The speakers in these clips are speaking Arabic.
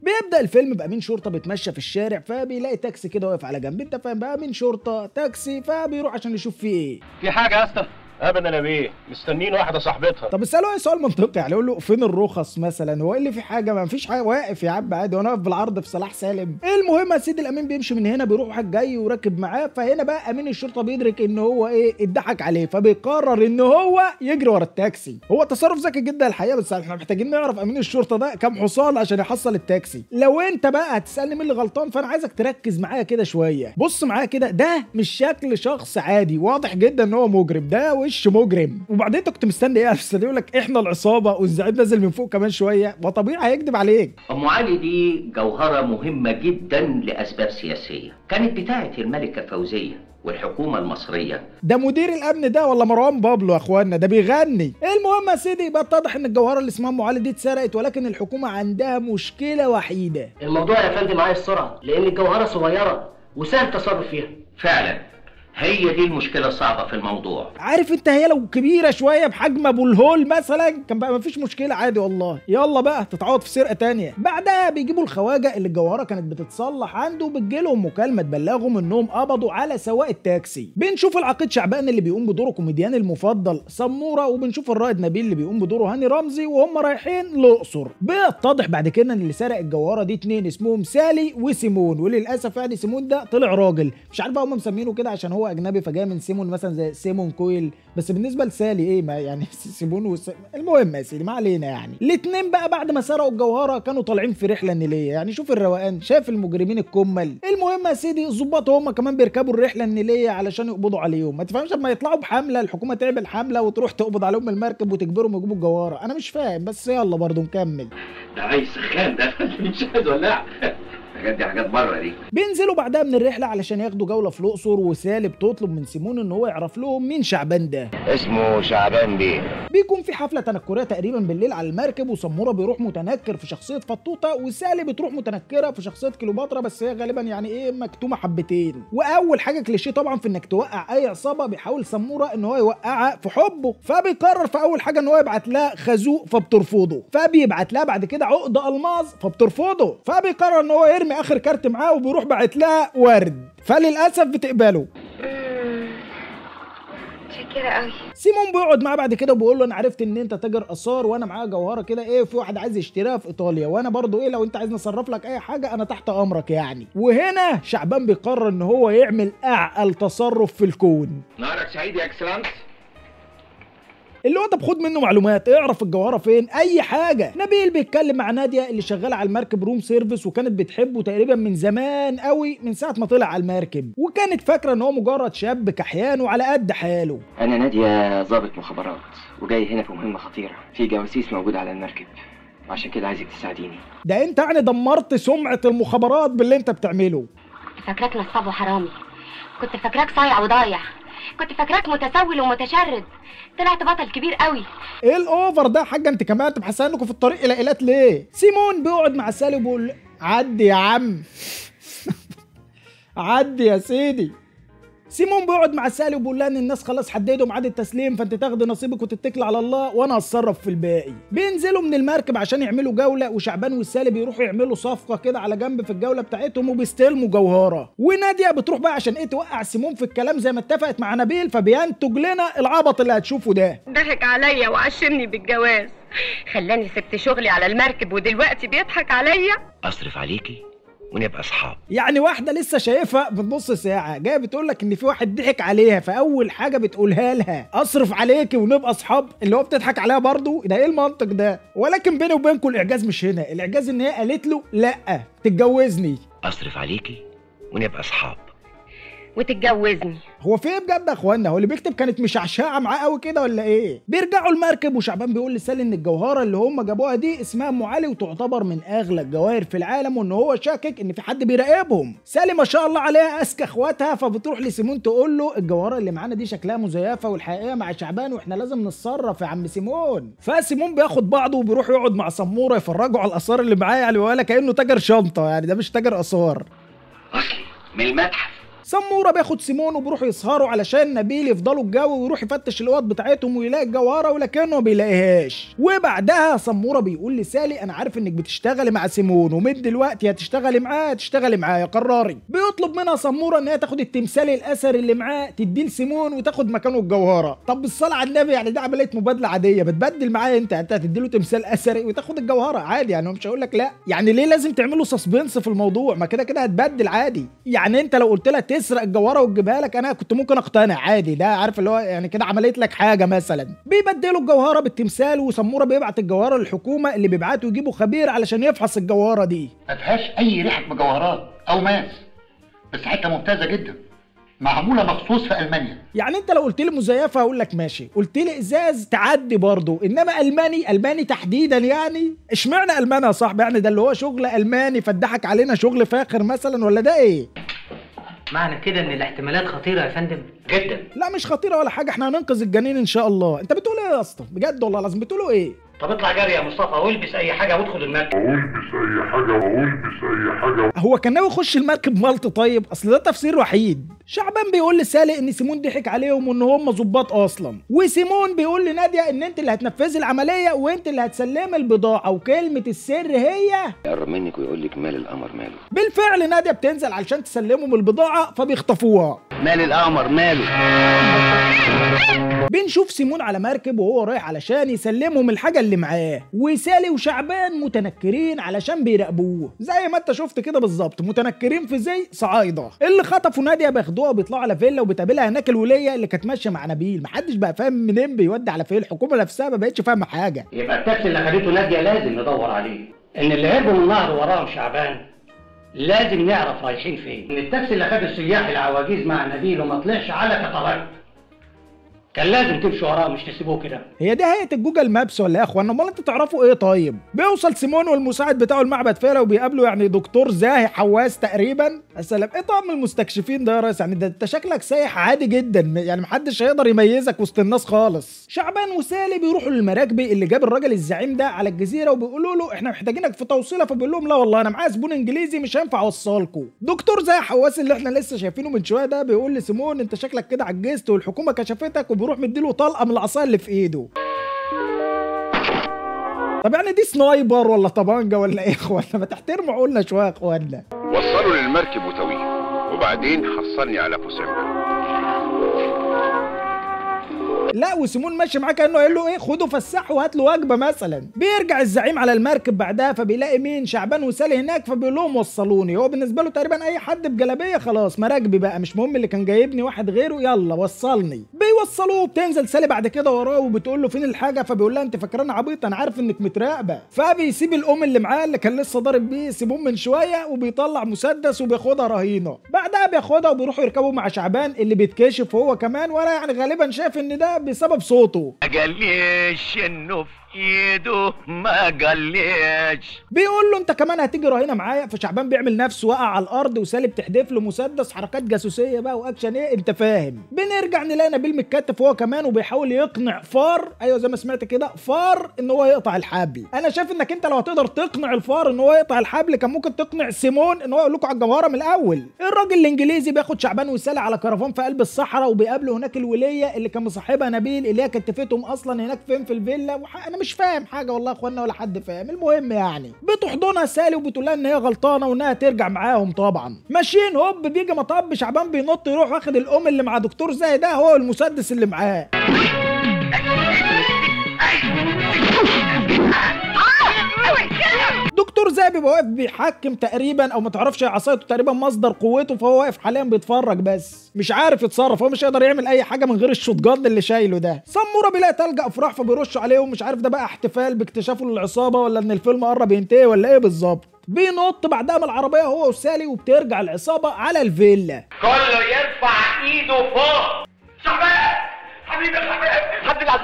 بيبدا الفيلم بامين شرطه بيتمشى في الشارع، فبيلاقي تاكسي كده واقف على جنب. انت فاهم بقى، امين شرطه تاكسي، فبيروح عشان يشوف فيه ايه. في حاجه يا اسطى؟ ابدا يا بيه، مستنيين واحده صاحبتها. طب اساله اي سؤال منطقي يعني، يقول له فين الرخص مثلا، هو ايه اللي في حاجه؟ ما فيش حاجه، واقف يا عم عادي، وانا واقف بالعرض في صلاح سالم. المهم يا سيدي الامين بيمشي من هنا، بيروح واحد جاي وراكب معاه، فهنا بقى امين الشرطه بيدرك ان هو ايه، اتضحك عليه، فبيقرر ان هو يجري ورا التاكسي. هو تصرف ذكي جدا الحقيقه، بس احنا محتاجين نعرف امين الشرطه ده كام حصان عشان يحصل التاكسي. لو انت بقى هتسالني مين اللي غلطان، فانا عايزك تركز معايا كده شويه. بص معايا كده، ده مش شكل شخص عادي، واضح جدا ان هو مجرم، ده وش مجرم. وبعدين انت كنت مستني ايه؟ مستني يقول لك احنا العصابه والزعيم نازل من فوق كمان شويه، وطبيعي هيكذب عليك. ام علي دي جوهره مهمه جدا لاسباب سياسيه، كانت بتاعه الملكه فوزيه والحكومه المصريه. ده مدير الامن ده ولا مروان بابلو يا اخوانا؟ ده بيغني. المهم يا سيدي بقى اتضح ان الجوهره اللي اسمها ام علي دي اتسرقت، ولكن الحكومه عندها مشكله وحيده. الموضوع يا فندم عايز سرعه، لان الجوهره صغيره وسهل التصرف فيها. فعلا هي دي المشكله الصعبه في الموضوع. عارف انت، هي لو كبيره شويه بحجم ابو الهول مثلا كان بقى مفيش مشكله عادي والله، يلا بقى تتعوض في سرقه تانية. بعدها بيجيبوا الخواجه اللي الجوهره كانت بتتصلح عنده، بتجيلهم مكالمه تبلغهم انهم قبضوا على سواق التاكسي. بنشوف العقيد شعبان اللي بيقوم بدوره كوميديان المفضل سموره، وبنشوف الرائد نبيل اللي بيقوم بدوره هاني رمزي، وهم رايحين الاقصر. بيتضح بعد كده ان اللي سرق الجوهره دي اتنين اسمهم سالي وسيمون، وللاسف يعني سيمون ده طلع راجل، مش عارف بقى هم مسمينه كده عشان هو اجنبي فجاي من سيمون مثلا زي سيمون كويل، بس بالنسبه لسالي ايه ما يعني سيمون المهم يا سيدي ما علينا. يعني الاتنين بقى بعد ما سرقوا الجوهره كانوا طالعين في رحله نيليه، يعني شوف الروقان، شايف المجرمين الكمل. المهم يا سيدي الظباط هم كمان بيركبوا الرحله النيليه علشان يقبضوا عليهم. ما تفهمش لما يطلعوا بحمله، الحكومه تعمل حمله وتروح تقبض عليهم المركب وتجبرهم يجيبوا الجوهره، انا مش فاهم، بس يلا برضه نكمل. ده عايز سخان، ده مش عايز ولع. الحاجات دي حاجات بره دي. بينزلوا بعدها من الرحله علشان ياخدوا جوله في الاقصر، وسالي بتطلب من سيمون ان هو يعرف لهم مين شعبان ده. اسمه شعبان بيه. بيكون في حفله تنكريه تقريبا بالليل على المركب، وسموره بيروح متنكر في شخصيه فطوطه، وسالي بتروح متنكره في شخصيه كليوباترا، بس هي غالبا يعني ايه مكتومه حبتين. واول حاجه كليشيه طبعا في انك توقع اي عصابه، بيحاول سموره ان هو يوقعها في حبه، فبيقرر في اول حاجه ان هو يبعت لها خازوق فبترفضه، فبيبعت لها بعد كده عقده الماظ فبترفضه، فبيقرر ان هو يرمي اخر كارت معاه وبيروح باعت لها ورد، فللاسف بتقبله. شكرا قوي. سيمون بيقعد معاه بعد كده وبيقول له انا عرفت ان انت تاجر اثار، وانا معايا جوهره كده ايه، في واحد عايز يشتريها في ايطاليا، وانا برضو ايه لو انت عايز نصرف لك اي حاجه انا تحت امرك يعني. وهنا شعبان بيقرر ان هو يعمل اعقل تصرف في الكون. نهارك سعيد يا اكسلانس. اللي هو طب خد منه معلومات، اعرف الجوهره فين، اي حاجه. نبيل بيتكلم مع ناديه اللي شغاله على المركب روم سيرفيس، وكانت بتحبه تقريبا من زمان قوي، من ساعه ما طلع على المركب، وكانت فاكره ان هو مجرد شاب كحيان وعلى قد حاله. انا ناديه ضابط مخابرات، وجاي هنا في مهمه خطيره، في جواسيس موجود على المركب، وعشان كده عايزك تساعديني. ده انت يعني دمرت سمعه المخابرات باللي انت بتعمله. فاكراك نصاب وحرامي، كنت فاكراك صايع وضايع، كنت فاكراك متسول ومتشرد، طلعت بطل كبير قوي. ايه الاوفر ده يا حاجه؟ انت كمان انت محسن انكم في الطريق الى ايلات ليه؟ سيمون بيقعد مع سالي وبيقول عدي يا عم عدي يا سيدي. سيمون بيقعد مع سالي وبيقول لها ان الناس خلاص حددوا ميعاد التسليم، فانت تاخدي نصيبك وتتكل على الله وانا هتصرف في الباقي. بينزلوا من المركب عشان يعملوا جوله، وشعبان والسالي بيروحوا يعملوا صفقه كده على جنب في الجوله بتاعتهم، وبيستلموا جوهره. وناديه بتروح بقى عشان ايه توقع سيمون في الكلام زي ما اتفقت مع نبيل، فبينتج لنا العبط اللي هتشوفه ده. ضحك عليا وعشمني بالجواز، خلاني سبت شغلي على المركب ودلوقتي بيضحك عليا. اصرف عليكي ونبقى اصحاب. يعني واحده لسه شايفها من نص ساعه جايه بتقول لك ان في واحد ضحك عليها، فاول حاجه بتقولها لها اصرف عليكي ونبقى اصحاب، اللي هو بتضحك عليها برضو؟ ده ايه المنطق ده؟ ولكن بيني وبينكم الاعجاز مش هنا، الاعجاز ان هي قالت له لا تتجوزني. اصرف عليكي ونبقى اصحاب وتتجوزني. هو في ايه بجد يا اخوانا؟ هو اللي بيكتب كانت مشعشعه معاه قوي كده ولا ايه؟ بيرجعوا المركب وشعبان بيقول لسالي ان الجوهره اللي هم جابوها دي اسمها ام علي، وتعتبر من اغلى الجواهر في العالم، وان هو شاكك ان في حد بيراقبهم. سالي ما شاء الله عليها اذكى اخواتها، فبتروح لسيمون تقول له الجوهره اللي معانا دي شكلها مزيفه والحقيقه مع شعبان، واحنا لازم نتصرف يا عم سيمون. فسيمون بياخد بعضه وبيروح يقعد مع سموره يفرجوا على الاثار اللي معاه، يعني ولا كانه تاجر شنطه، يعني ده مش تاجر اثار اصلي من المتحف سموره بياخد سيمون وبيروحوا يسهروا علشان نبيل يفضلوا الجو ويروح يفتش الاوض بتاعتهم ويلاقي الجوهره ولكنه ما بيلاقيهاش. وبعدها سموره بيقول لسالي انا عارف انك بتشتغلي مع سيمون ومن دلوقتي هتشتغلي معاه هتشتغلي معاه يا قراري. بيطلب منها سموره ان هي تاخد التمثال الاثري اللي معاه تديه لسيمون وتاخد مكانه الجوهره. طب بالصلاه على النبي يعني ده عمليه مبادله عاديه، بتبدل معاه انت هتدي له تمثال اثري وتاخد الجوهره عادي، يعني مش هقول لك لا، يعني ليه لازم تعملوا سسبنس في الموضوع؟ ما كده كده هتبدل عادي. يعني انت لو قلت لها تسرق الجوهره وتجيبها لك انا كنت ممكن اقتنع عادي، ده عارف اللي هو يعني كده عملت لك حاجه مثلا. بيبدلوا الجوهره بالتمثال وسموره بيبعت الجوهره للحكومه اللي بيبعتوا يجيبوا خبير علشان يفحص الجوهره دي. ما فيهاش اي ريحه مجوهرات او ماس، بس حته ممتازه جدا معموله مخصوص في المانيا. يعني انت لو قلت لي مزيفه هقول لك ماشي، قلت لي ازاز تعدي برضه، انما الماني تحديدا يعني اشمعنى الماني يا صاحبي؟ يعني ده اللي هو شغل الماني فاتضحك علينا شغل فاخر مثلا ولا ده ايه؟ معنى كده ان الاحتمالات خطيره يا فندم؟ جدا. لا مش خطيره ولا حاجه، احنا هننقذ الجنين ان شاء الله. انت بتقول ايه يا اسطى؟ بجد والله لازم بتقولوا ايه؟ طب اطلع جري يا مصطفى والبس اي حاجه وادخل المركب. هو كان ناوي يخش المركب ملط؟ طيب اصل ده تفسير وحيد. شعبان بيقول لسالي ان سيمون ضحك عليهم وان هم ظباط اصلا، وسيمون بيقول لناديه ان انت اللي هتنفذي العمليه وانت اللي هتسلمي البضاعه وكلمه السر هي يقرب منك ويقول لك مال القمر ماله. بالفعل ناديه بتنزل علشان تسلمهم البضاعه فبيخطفوها. مال القمر ماله. بنشوف سيمون على مركب وهو رايح علشان يسلمهم الحاجه اللي معاه، وسالي وشعبان متنكرين علشان بيراقبوه زي ما انت شفت كده بالظبط، متنكرين في زي صعايده. اللي خطفوا ناديه بياخدوها وبيطلعوا على فيلا وبتقابلها هناك الوليه اللي كانت ماشيه مع نبيل. محدش بقى فاهم منين بيودي على فين، الحكومه نفسها ما بقتش فاهمه حاجه. يبقى التاكسي اللي خدته ناديه لازم ندور عليه، ان اللي هربوا من النهر وراهم شعبان لازم نعرف رايحين فين. ان التاكسي اللي خد السياح العواجيز مع نبيل وما طلعش على كترات كان لازم تمشوا وراه مش تسيبوه كده. هي دي هيئه الجوجل مابس ولا ايه يا اخوانا؟ امال انتوا تعرفوا ايه؟ طيب بيوصل سيمون والمساعد بتاعه المعبد فيلا وبيقابلوا يعني دكتور زاهي حواس تقريبا. السلام، ايه طعم المستكشفين ده يا ريس؟ يعني ده انت شكلك سايح عادي جدا، يعني محدش هيقدر يميزك وسط الناس خالص. شعبان وسالي بيروحوا للمراكبي اللي جاب الراجل الزعيم ده على الجزيره وبيقولوا له احنا محتاجينك في توصيله، فبيقول لهم لا والله انا معايا زبون انجليزي مش هينفع اوصلكم. دكتور زاهي حواس اللي احنا لسه شايفينه من شويه ده بيقول لسيمون انت شكلك كده عجزت والحكومه كشفتك، وبيروح مديله طلقه من العصايه اللي في ايده. طب يعني دي سنايبر ولا طبانجه ولا ايه يا اخوانا؟ ما تحترموا عقولنا شويه يا اخوانا. وصلوا للمركب وتويه وبعدين حصلني على كوسيمبا. لا وسيمون ماشي معاه كانه قال له ايه خدوا فسحوا وهات له وجبه مثلا. بيرجع الزعيم على المركب بعدها فبيلاقي مين؟ شعبان وسالي هناك، فبيقول لهم وصلوني. هو بالنسبه له تقريبا اي حد بجلابيه خلاص مراكبي بقى مش مهم اللي كان جايبني واحد غيره، يلا وصلني. بيوصلوه. بتنزل سالي بعد كده وراه وبتقول له فين الحاجه، فبيقول لها انت فاكراني عبيط انا عارف انك متراقبه. فبيسيب الام اللي معاه اللي كان لسه ضارب بيه سيمون من شويه وبيطلع مسدس وبياخدها رهينه. بعدها بياخدها وبيروحوا يركبوا مع شعبان اللي بيتكشف هو كمان، ولا يعني غالبا شاف ان ده بسبب صوته. ما قاليش انه في ايده، ما قاليش. بيقول له انت كمان هتيجي رهينه معايا. فشعبان بيعمل نفسه وقع على الارض وسالي بتحدف له مسدس، حركات جاسوسيه بقى واكشن ايه انت فاهم. بنرجع نلاقي نبيل متكتف هو كمان وبيحاول يقنع فار، ايوه زي ما سمعت كده فار، ان هو يقطع الحبل. انا شايف انك انت لو هتقدر تقنع الفار ان هو يقطع الحبل كان ممكن تقنع سيمون ان هو يقول لكم على الجوهره من الاول. الراجل الانجليزي بياخد شعبان وسالي على كرفان في قلب الصحراء وبيقابلوا هناك الوليه اللي كان مصاحبها نبيل اللي هي كتفتهم اصلا هناك فين في الفيلا. انا مش فاهم حاجه والله يا اخوانا ولا حد فاهم. المهم يعني بتحضنها سالي وبتقول لها ان هي غلطانه وانها ترجع معاهم. طبعا ماشيين هوب بيجي مطب شعبان بينط يروح واخد الام اللي مع دكتور زاهي ده هو المسدس اللي معاه. دكتور زاهي بيبقى واقف بيحكم تقريبا، او ما تعرفش عصايته تقريبا مصدر قوته، فهو واقف حاليا بيتفرج بس مش عارف يتصرف، هو مش هيقدر يعمل اي حاجه من غير الشوت جارد اللي شايله ده. سموره بيلاقي تلج افراح فبيرش عليهم، مش عارف ده بقى احتفال باكتشافه للعصابه ولا ان الفيلم قرب ينتهي ولا ايه بالظبط. بينط بعدها من العربيه هو وسالي وبترجع العصابه على الفيلا. كله يرفع ايده فوق. شعبان حبيبي حد العب.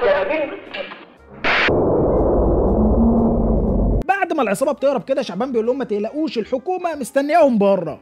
بعد ما العصابه بتهرب كده شعبان بيقول لهم ما تقلقوش الحكومه مستنياهم بره.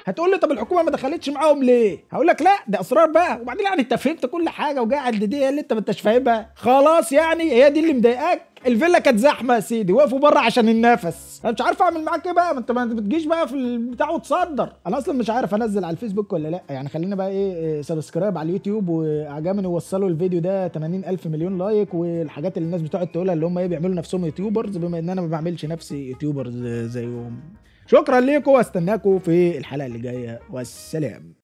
هتقول لي طب الحكومه ما دخلتش معاهم ليه؟ هقول لك لا ده اسرار بقى، وبعدين يعني انت فهمت كل حاجه وقاعد دي اللي انت ما انتش فاهمها خلاص، يعني هي دي اللي مضايقاك. الفيلا كانت زحمه يا سيدي، وقفوا بره عشان النفس. انا مش عارف اعمل معاك ايه بقى، ما انت ما بتجيش بقى في البتاع وتصدر. انا اصلا مش عارف انزل على الفيسبوك ولا لا يعني. خلينا بقى ايه سبسكرايب على اليوتيوب، واعجابني وصلوا الفيديو ده 80,000 مليون لايك، والحاجات اللي الناس بتقعد تقولها اللي هم ايه بيعملوا نفسهم يوتيوبرز، بما ان انا ما بعملش نفسي يوتيوبرز زيهم. شكرا ليكم واستناكم في الحلقه اللي جايه، والسلام.